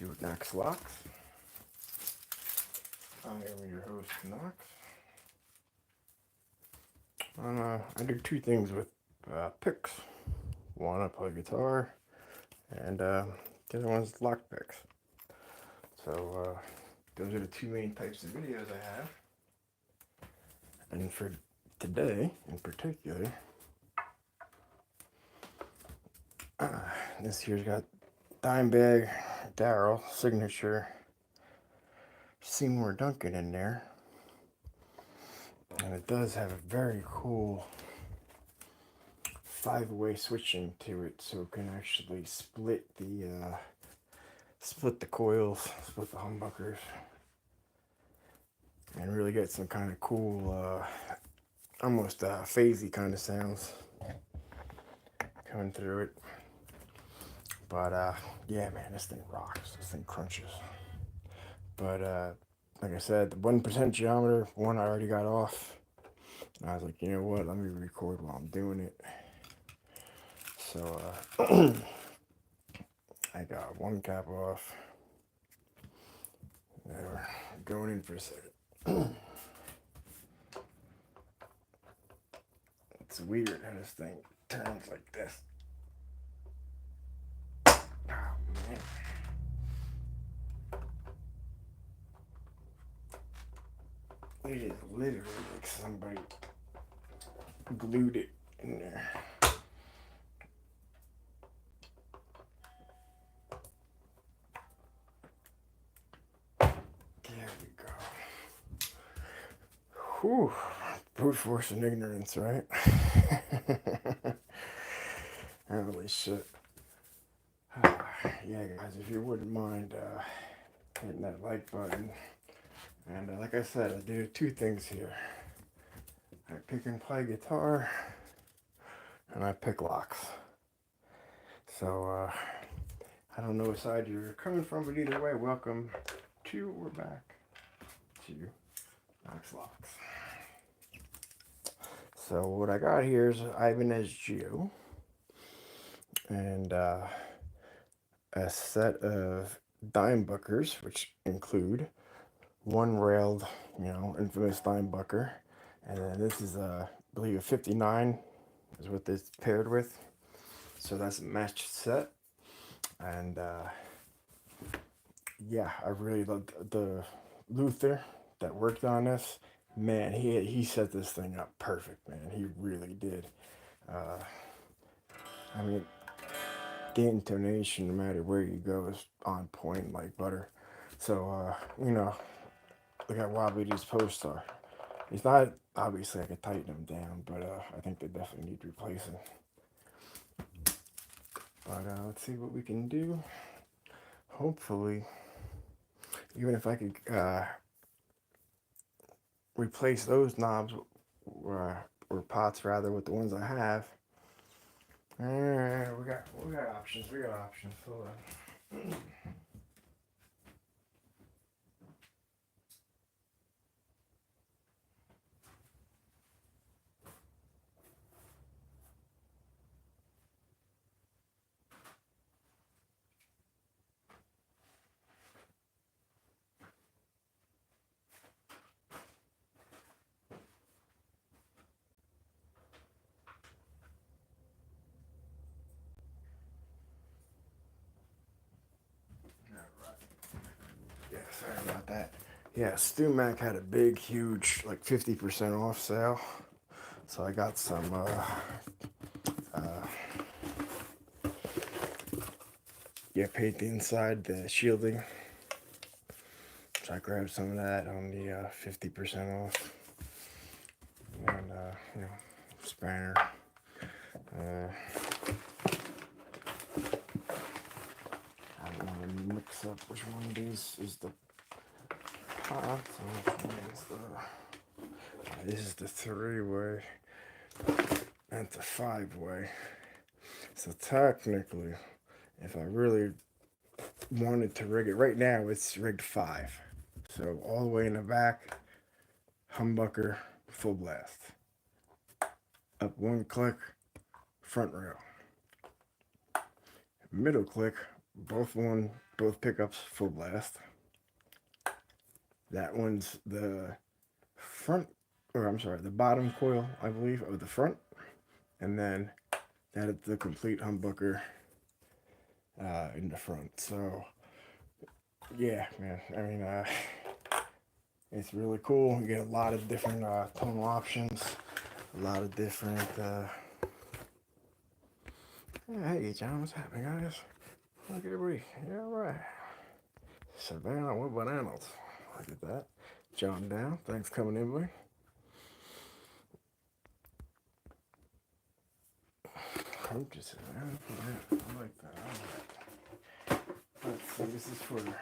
to Knoxlocks. I am your host, Knox. I do two things with picks. One, I play guitar, and the other one's lock picks. So those are the two main types of videos I have. And for today, in particular, this here's got DimeBucker Darrell signature Seymour Duncan in there. And it does have a very cool 5-way switching to it, so it can actually split the coils, split the humbuckers, and really get some kind of cool, almost phasey kind of sounds coming through it. But yeah, man, this thing rocks. This thing crunches. But like I said, the 1% geometer one I already got off. And I was like, you know what? Let me record while I'm doing it. So I got one cap off. Now we're going in for a second. It's weird how this thing turns like this. Oh man. It is literally like somebody glued it in there. There we go. Whew. Brute force and ignorance, right? Holy shit. Yeah, guys, if you wouldn't mind hitting that like button. And like I said, I do two things here. I pick and play guitar, and I pick locks. So, I don't know what side you're coming from, but either way, welcome to or back to knoxlocks. So what I got here is Ibanez Geo, and a set of DimeBuckers, which include one railed, infamous DimeBucker, and then this is I believe a 59 is what this paired with. So that's a matched set, and yeah, I really loved the Luther that worked on this. Man, he set this thing up perfect, man. He really did. I mean, the intonation, no matter where you go, is on point like butter. So, look at Wobbly D's posts are. He's not, obviously I could tighten them down, but I think they definitely need replacing. But let's see what we can do. Hopefully, even if I could replace those knobs or pots rather with the ones I have. We got options. We got options. Hold on. Yeah, sorry about that. Yeah, Stu Mac had a big, huge, like 50% off sale. So I got some, paint the inside, the shielding. So I grabbed some of that on the 50% off. And, spanner. I don't want to mix up which one of these is the pot. This is the 3-way. That's a 5-way. So technically, if I really wanted to rig it, right now it's rigged 5. So all the way in the back, humbucker, full blast. Up one click, front rail. Middle click, both pickups full blast. That one's the front, or I'm sorry, the bottom coil, I believe, of the front, and then that is the complete humbucker in the front. So yeah, man. I mean, it's really cool. You get a lot of different tonal options, a lot of different. Hey, John, what's happening, guys? Look at everybody. Yeah, all right. Savannah with bananas. Look at that. John down. Thanks for coming in, boy. Coaches, man. I like that. I like that. Let's see. This is for. Sorry.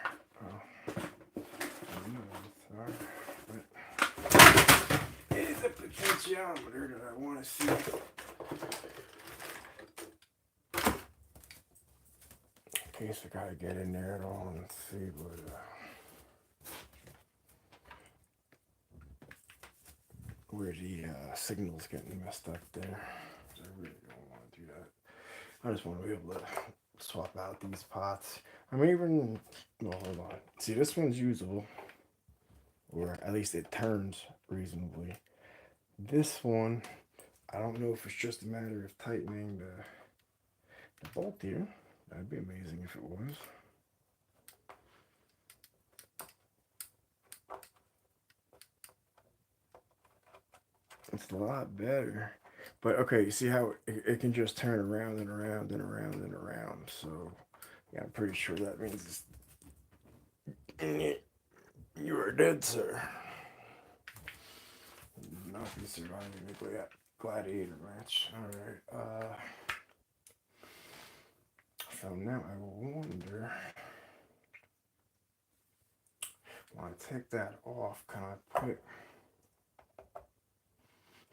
But it is a potentiometer that I want to see. In case I gotta get in there at all and see what. Where the signal's getting messed up there. I really don't want to do that. I just want to be able to swap out these pots. I'm even, well, hold on. See, this one's usable, or at least it turns reasonably. This one, I don't know if it's just a matter of tightening the bolt here. That'd be amazing if it was. It's a lot better. But okay, you see how it can just turn around and around and around and around. So yeah, I'm pretty sure that means you are dead, sir. Nothing surviving the gladiator match. Alright, so now I wonder, when I take that off, can I put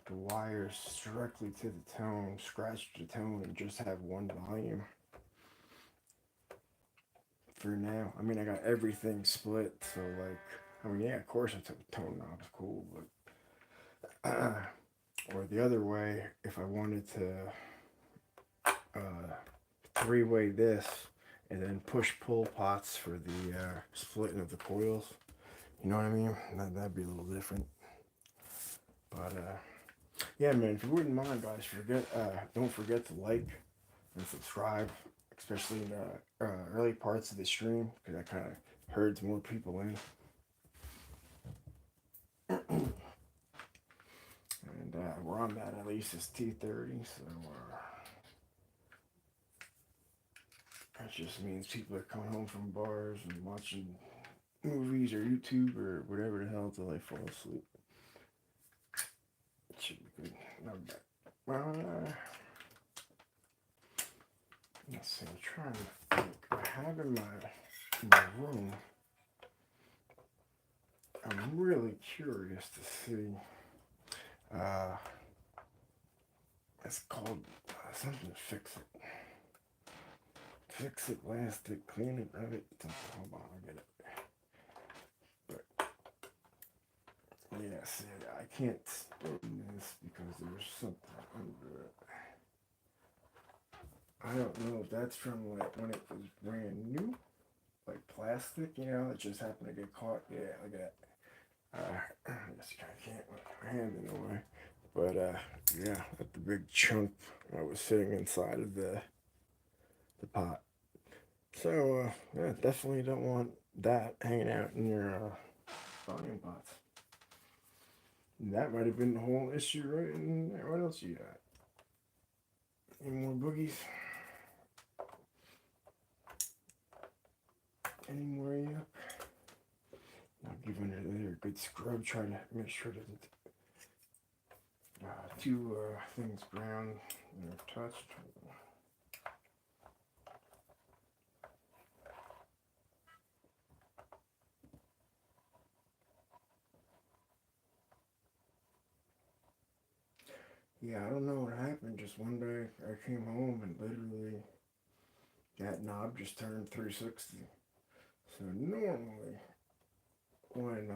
the wires directly to the tone, scratch the tone, and just have one volume? For now, I mean, I got everything split, so like, I mean, yeah, of course I took the tone knob's cool, but or the other way, if I wanted to three-way this and then push-pull pots for the splitting of the coils, you know what I mean? That'd be a little different. But yeah, man, if you wouldn't mind, guys, don't forget to like and subscribe, especially in the early parts of the stream, because that kind of herds more people in. And we're on that at least it's T30, so that just means people are coming home from bars and watching movies or YouTube or whatever the hell till they fall asleep. It should be good. Not bad. Let's see, I'm trying to think. I have in my room, I'm really curious to see, it's called something to fix it. Fix it, blast it, clean it, rub it. Hold on, I'll get it. But yeah, see, I can't spin this because there's something under it. I don't know if that's from like when it was brand new, like plastic, you know, it just happened to get caught. Yeah, look at that. I can't put my hand in the way. But yeah, that's the big chunk that was sitting inside of the pot. So yeah, definitely don't want that hanging out in your volume pots. And that might have been the whole issue right in there. What else you got? Any more boogies? Any more yuck? I'll give it a good scrub. Try to make sure that two things ground and are touched. Yeah, I don't know what happened. Just one day I came home and literally that knob just turned 360. So normally when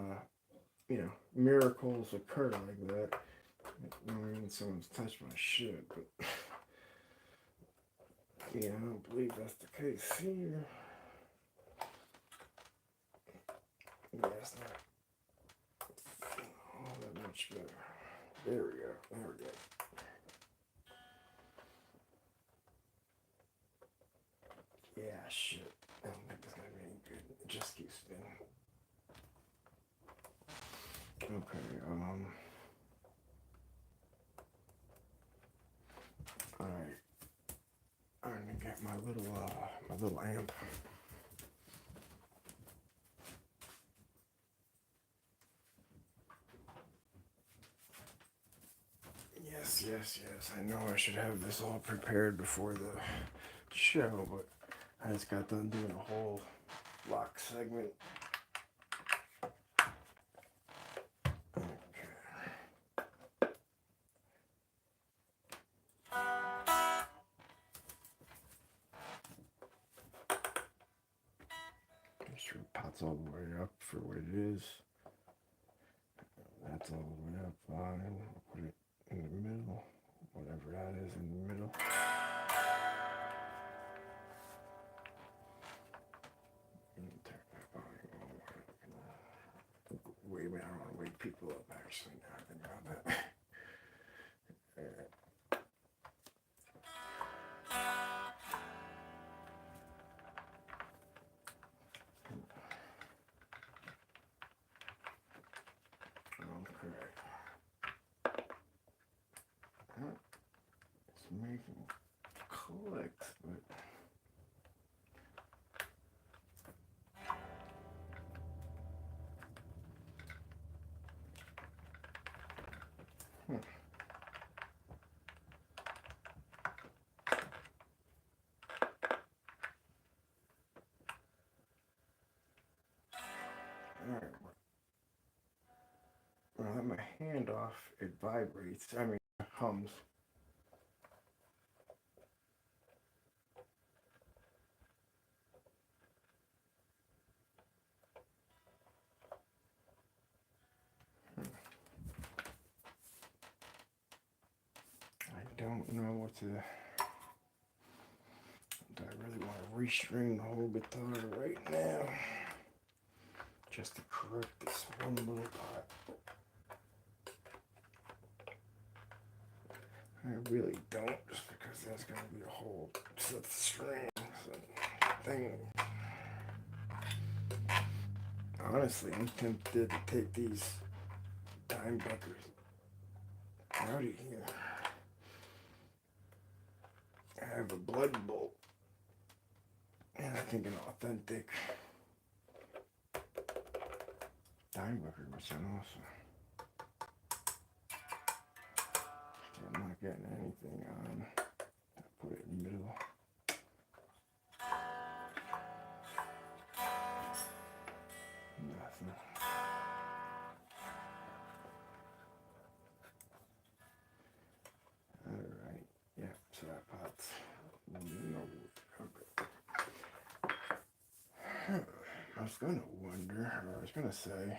miracles occur like that, I mean someone's touched my shit, but Yeah, I don't believe that's the case here. Yeah, it's not all that much better. There we go. There we go. Yeah, shit. I don't think it's gonna be any good. It just keeps spinning. Okay, alright. I'm gonna get my little amp. Yes. I know I should have this all prepared before the show, but I just got done doing a whole lock segment. Make sure the pot's all the way up for what it is. That's all the way up. Fine. Put it in the middle. Whatever that is in the middle. Turn that volume on. Wait a minute, I don't want to wake people up actually now I think about that. It's making clicks, but alright. When I let my hand off, it vibrates. I mean, hums. I don't know what to. Do I really want to restring the whole guitar right now? Just to correct this one little part. I really don't, just because there's going to be a whole set of strings and thing. Honestly, I'm tempted to take these DimeBuckers out of here. I have a blood bolt, and I think an authentic DimeBucker would sound awesome. I'm not getting anything on. I'll put it in the middle. Nothing. Alright. Yeah, so that pot's no. Okay. I was gonna wonder, or I was gonna say,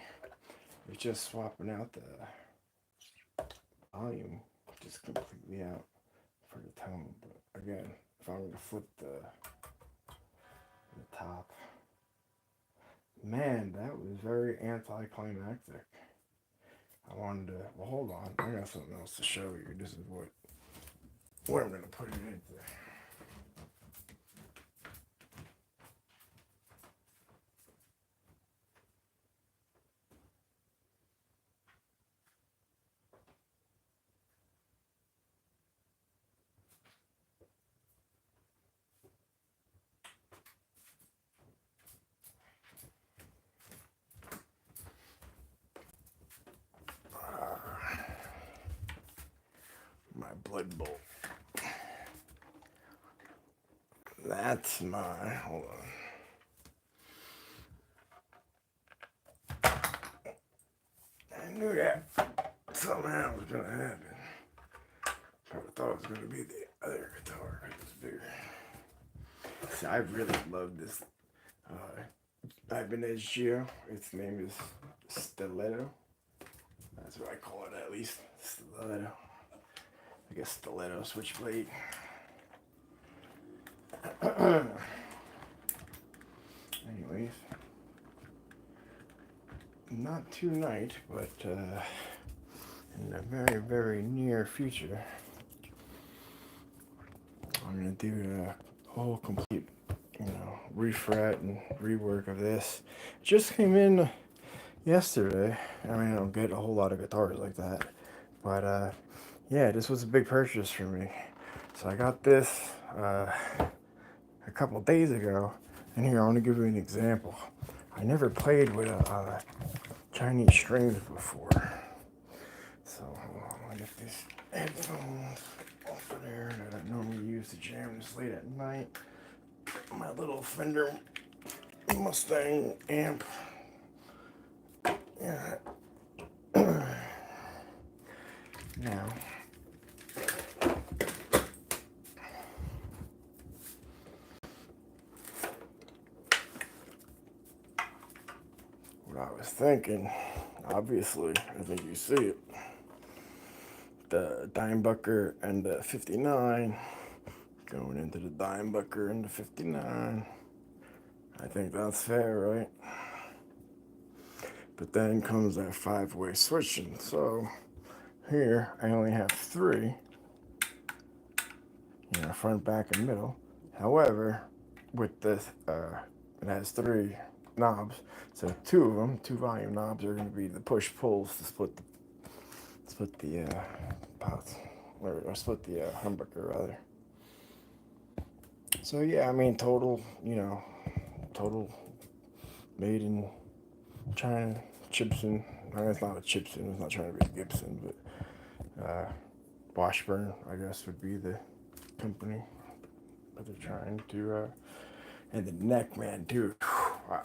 it's just swapping out the volume just completely out for the tone. But again, if I'm gonna flip the top, man, that was very anticlimactic. I wanted to, well, hold on, I got something else to show you. This is what I'm gonna put it into. My blood bolt. That's my, hold on. I knew that somehow was gonna happen. I thought it was gonna be the other guitar. It was bigger. See, I really love this Ibanez Geo. Its name is Stiletto. That's what I call it, at least. Stiletto. I guess stiletto switchblade. Anyways, not tonight, but in the very, very near future, I'm gonna do a whole complete, refret and rework of this. It just came in yesterday. I mean, I don't get a whole lot of guitars like that, but yeah, this was a big purchase for me. So I got this a couple days ago, and here I want to give you an example. I never played with Chinese strings before, so I get these headphones off of there that I normally use to jam this late at night. My little Fender Mustang amp. Yeah. Now, what I was thinking, obviously, I think you see it, the DimeBucker and the 59 going into the DimeBucker and the 59. I think that's fair, right? But then comes that 5-way switching. So here I only have 3, front, back, and middle. However, with this, it has 3 knobs. So 2 of them, 2 volume knobs, are going to be the push-pulls to split the pots, or split the humbucker rather. So yeah, I mean total made in China, Gibson. I mean, it's not a Gibson, it's not trying to be a Gibson, but Washburn, I guess, would be the company that they're trying to. And the neck, man, dude, I'm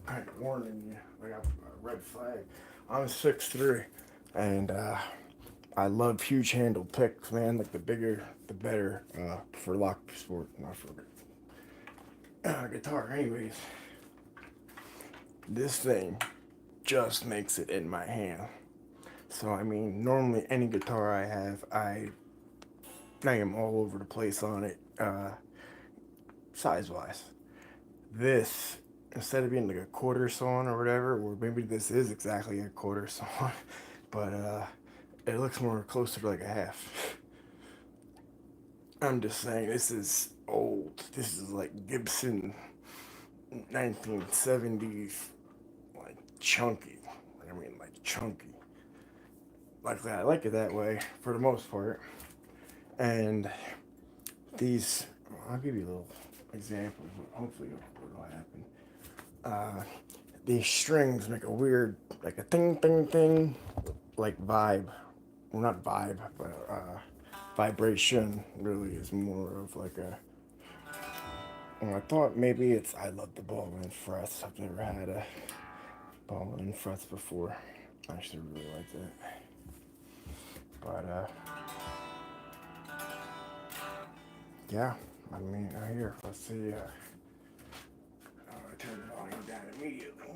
kind of warning you. I got a red flag. I'm 6'3", and I love huge handle picks, man. Like the bigger, the better for lock sport, not for guitar. Anyways, this thing just makes it in my hand. So I mean, normally any guitar I have, I am all over the place on it, size-wise. This, instead of being like a quarter sawn or whatever, or maybe this is exactly a quarter sawn, but it looks more closer to like a half. I'm just saying, this is old. This is like Gibson 1970s, like chunky. I mean, like chunky. Like that. I like it that way for the most part. And these, I'll give you a little example. Hopefully, what'll happen. These strings make a weird, like a ting, ting, ting, like vibe. Well, not vibe, but vibration really is more of like a. Well, I thought maybe it's. I love the ball and frets. I've never had a ball and frets before. I actually really like that. But yeah. I mean, here. Let's see. I turn the volume down immediately.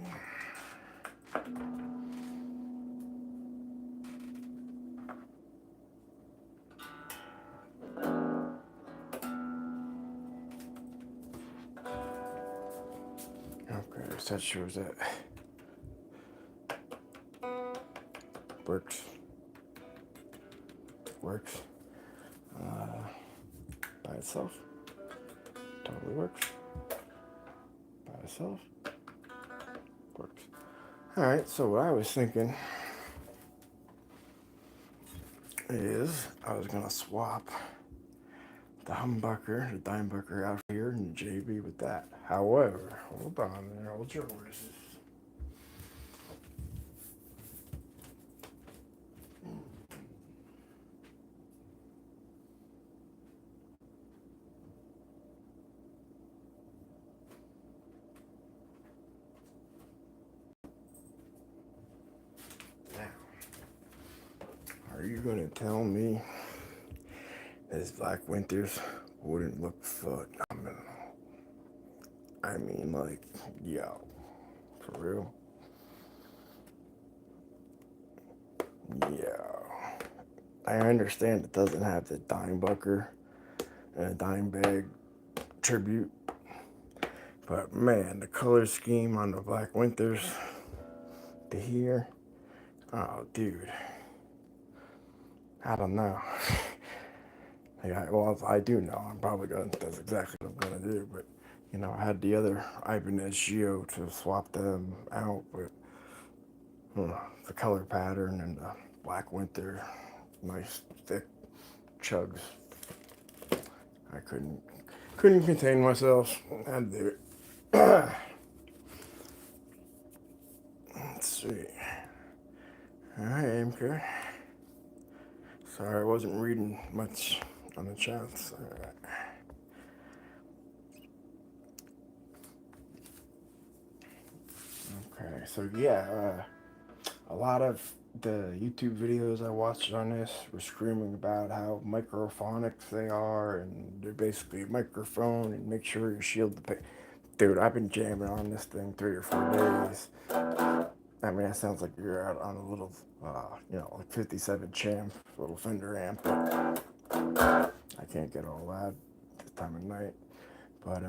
Okay, so that shows that works. By itself. Totally works. By itself. Works. Alright, so what I was thinking is I was gonna swap the humbucker, the DimeBucker out here, and the JB with that. However, hold on there, hold your horses. Now, are you gonna tell me this Black Winters wouldn't look phenomenal? I mean, like, yo, for real? Yo. I understand it doesn't have the DimeBucker and a dime bag tribute. But man, the color scheme on the Black Winters to here, oh dude, I don't know. Well, I do know. I'm probably gonna. That's exactly what I'm gonna do. But you know, I had the other Ibanez Geo to swap them out with the color pattern and the Black Winter, nice thick chugs. I couldn't contain myself. I had to do it. Let's see. Alright, MK. Sorry, I wasn't reading much on the chats. Alright. Okay, so yeah, a lot of the YouTube videos I watched on this were screaming about how microphonics they are, and they're basically a microphone, and make sure you shield the Dude, I've been jamming on this thing 3 or 4 days. I mean, that sounds like you're out on a little, you know, like 57 champ, little Fender amp. I can't get all that this time of night. But,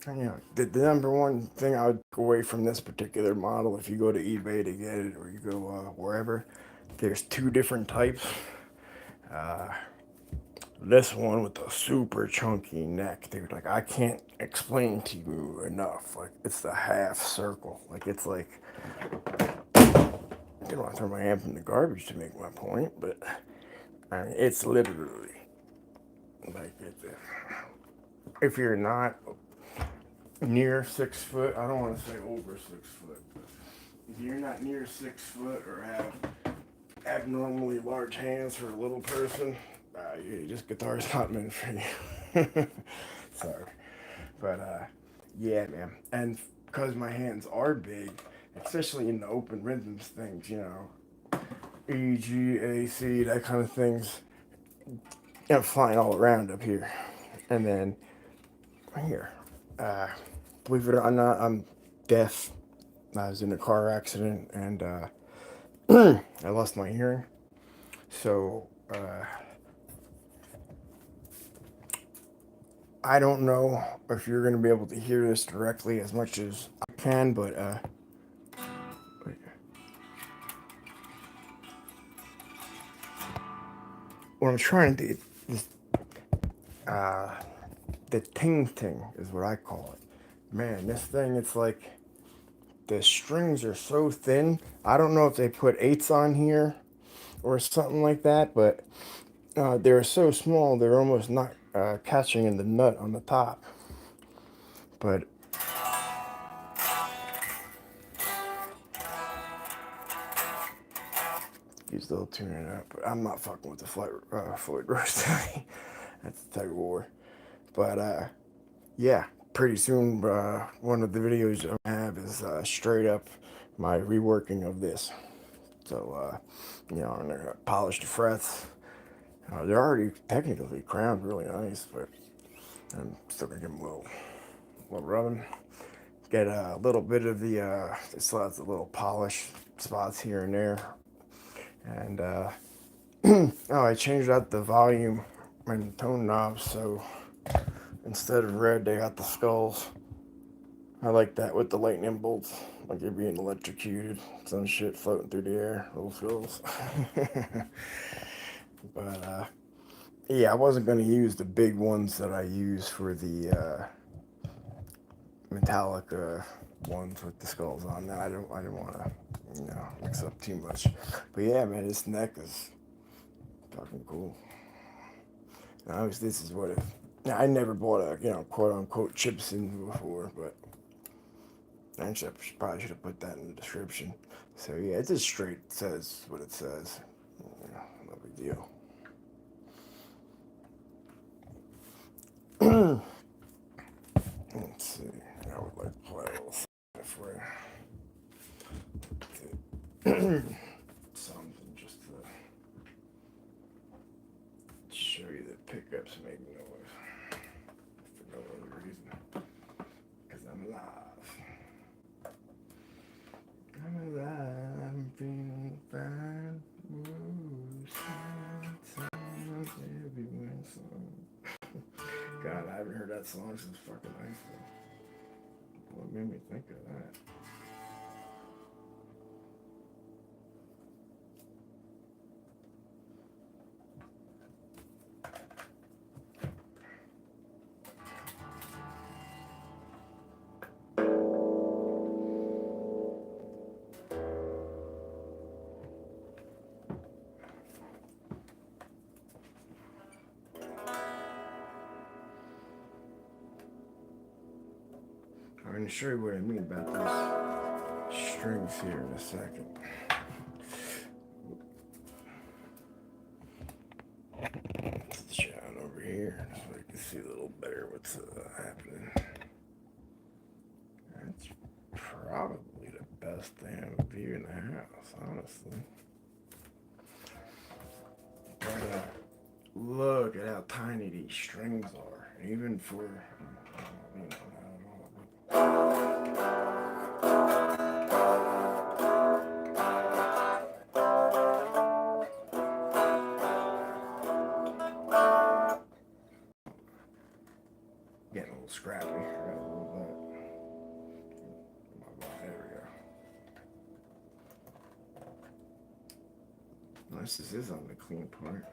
you know, the number one thing I would take away from this particular model, if you go to eBay to get it, or you go wherever, there's 2 different types. This one with a super chunky neck, dude, like I can't explain to you enough. Like, it's the half circle. Like, it's like, I don't want to throw my amp in the garbage to make my point, but I mean, it's literally like if you're not near 6 foot, I don't want to say over 6 foot, but if you're not near 6 foot or have abnormally large hands for a little person, this guitar's not meant for you. Sorry. But, yeah, man. And because my hands are big, especially in the open rhythms things, you know, E, G, A, C, that kind of things, I'm flying all around up here. And then, right here, believe it or not, I'm deaf. I was in a car accident, and I lost my hearing. So, I don't know if you're going to be able to hear this directly as much as I can, but what I'm trying to do is, the ting is what I call it. Man, this thing, it's like, the strings are so thin. I don't know if they put 8s on here or something like that, but they're so small, they're almost not catching in the nut on the top. But he's still tuning it up. But I'm not fucking with the Floyd Rose. That's the tug of war. But yeah, pretty soon one of the videos I have is straight up my reworking of this. So you know, I'm gonna polish the frets. They're already technically crowned really nice, but I'm still gonna give them a little rubbing. Get a little bit of the, it still has a little polish spots here and there. And, oh, I changed out the volume and tone knobs, so instead of red, they got the skulls. I like that with the lightning bolts, like you're being electrocuted, some shit floating through the air, little skulls. But, yeah, I wasn't going to use the big ones that I use for the, metallic ones with the skulls on. Now I didn't want to, you know, mix up too much. But yeah, man, this neck is fucking cool. Now, this is what now, I never bought a, you know, quote unquote Chipson before, but actually I probably should have put that in the description. So yeah, it just straight says what it says. You know, no big deal. Let's see. I would like to play a little for something just to show you that pickups make noise for no other reason. Because I'm live. I'm alive. I'm feeling fine. Ooh, sometimes everywhere. So that song is fucking nice though. What made me think of that? I'm going to show you what I mean about these strings here in a second. Let's shine over here so I can see a little better what's happening. That's probably the best damn view in the house, honestly. But look at how tiny these strings are, even for, you know, getting a little scrappy. Got a little bit. There we go. Nice, this is on the clean part.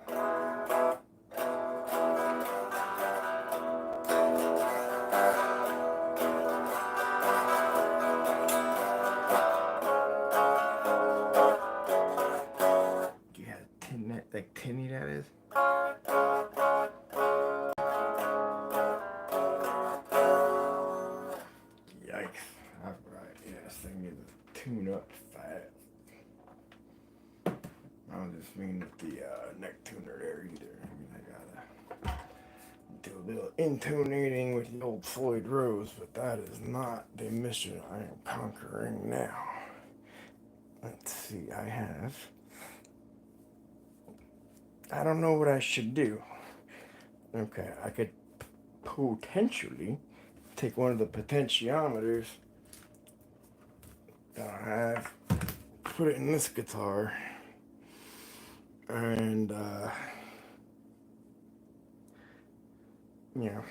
Yeah, like tinny that is. Yikes. Alright, yeah, this thing needs to tune up fast. I don't just mean with the neck tuner there either. I mean, I gotta do a little intonating with the old Floyd Rose, but that is not the mission I am conquering now. Let's see, I don't know what I should do. Okay, I could potentially take one of the potentiometers that I have, put it in this guitar, and you know,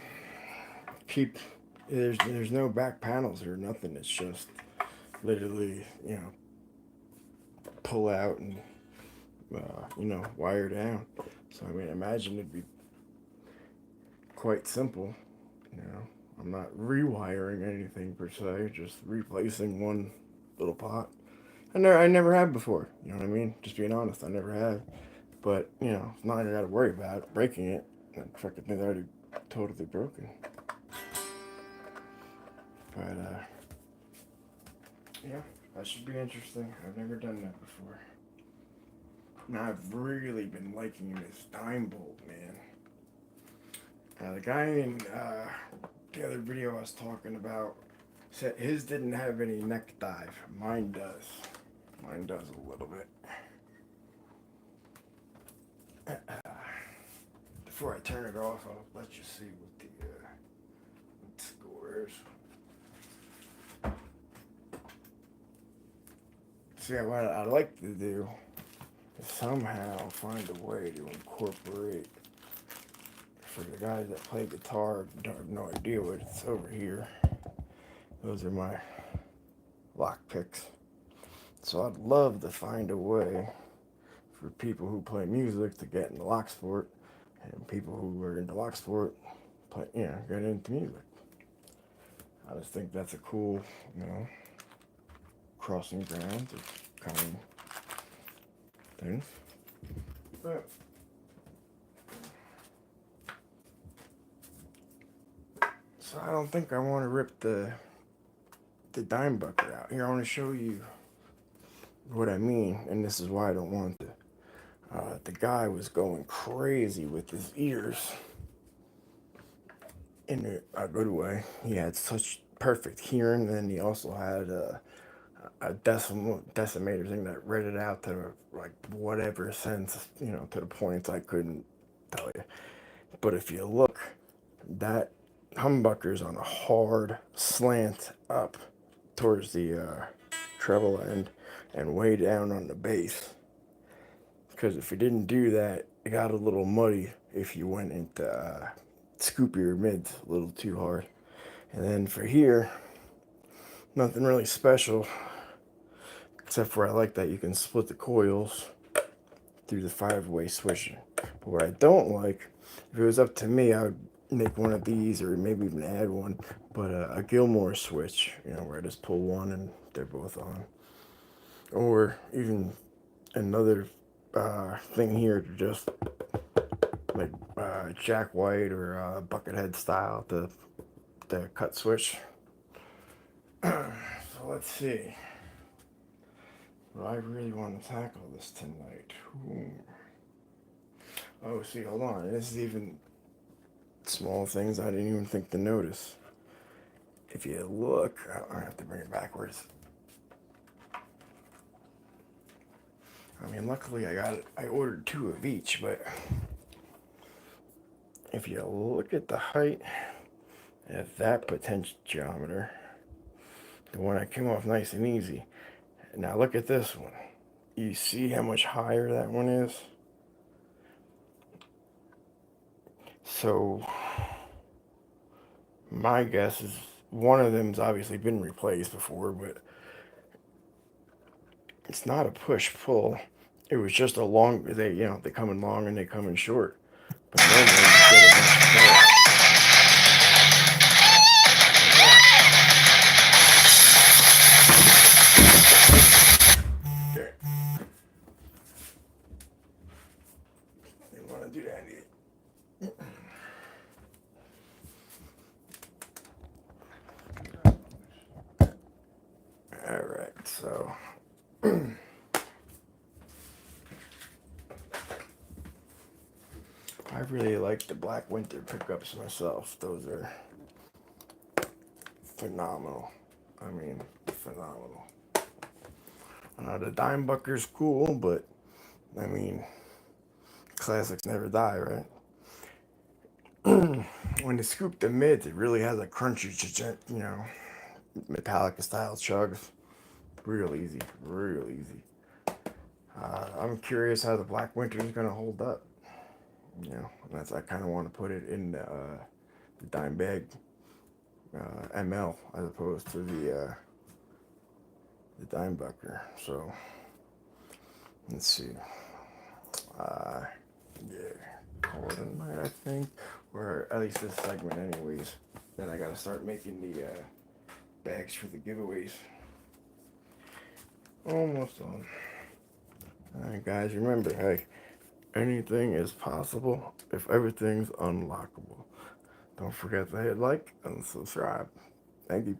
keep there's no back panels or nothing. It's just literally, you know, pull out and you know, wire down. So I mean, imagine it'd be quite simple. You know, I'm not rewiring anything per se, just replacing one little pot. I never have before. You know what I mean? Just being honest, I never have. But you know, it's not like I got to worry about breaking it. That fucking thing's already totally broken. But yeah, that should be interesting. I've never done that before. And I've really been liking this dime bolt, man. The guy in the other video I was talking about said his didn't have any neck dive. Mine does. Mine does a little bit. Before I turn it off, I'll let you see what the score is. See, what I like to do is somehow find a way to incorporate. For the guys that play guitar, don't have no idea what it's over here. Those are my lock picks. So I'd love to find a way for people who play music to get into lock sport, and people who are into lock sport play, you know, get into music. I just think that's a cool, you know, crossing grounds of common things. But so I don't think I want to rip the DimeBucker out. Here, I want to show you what I mean, and this is why I don't want to. The guy was going crazy with his ears in a good way. He had such perfect hearing, and he also had a decimator thing that read it out to like whatever sense, you know, to the points I couldn't tell you. But if you look, that humbucker's on a hard slant up towards the treble end and way down on the bass. Because if you didn't do that, it got a little muddy if you went into scoop your mids a little too hard. And then for here, nothing really special, except for I like that you can split the coils through the 5-way switcher. But what I don't like, if it was up to me, I would make one of these or maybe even add one, but a Gilmore switch, you know, where I just pull one and they're both on. Or even another thing here to just like Jack White or Buckethead style, the cut switch. So let's see. Well, I really want to tackle this tonight. Ooh. Oh, see, hold on. This is even small things I didn't even think to notice. If you look, I have to bring it backwards. I mean, luckily I ordered 2 of each, but if you look at the height of that potentiometer, the one that came off nice and easy. Now look at this one. You see how much higher that one is? So my guess is one of them's obviously been replaced before, but it's not a push-pull. It was just a long, they come in long and they come in short. But normally you get a much more. Okay. Didn't want to do that either. Alright, so I really like the Black Winter pickups myself. Those are phenomenal. I mean, phenomenal. The DimeBucker's cool, but I mean, classics never die, right? When you scoop the mids, it really has a crunchy, Metallica style chugs. Real easy, real easy. I'm curious how the Black Winter is gonna hold up. You know, I kind of want to put it in the DimeBag ML as opposed to the DimeBucker. So let's see. Yeah, call it a night, I think, or at least this segment, anyways. Then I gotta start making the bags for the giveaways. Almost done. Alright, guys, remember, hey, anything is possible if everything's unlockable. Don't forget to hit like and subscribe. Thank you.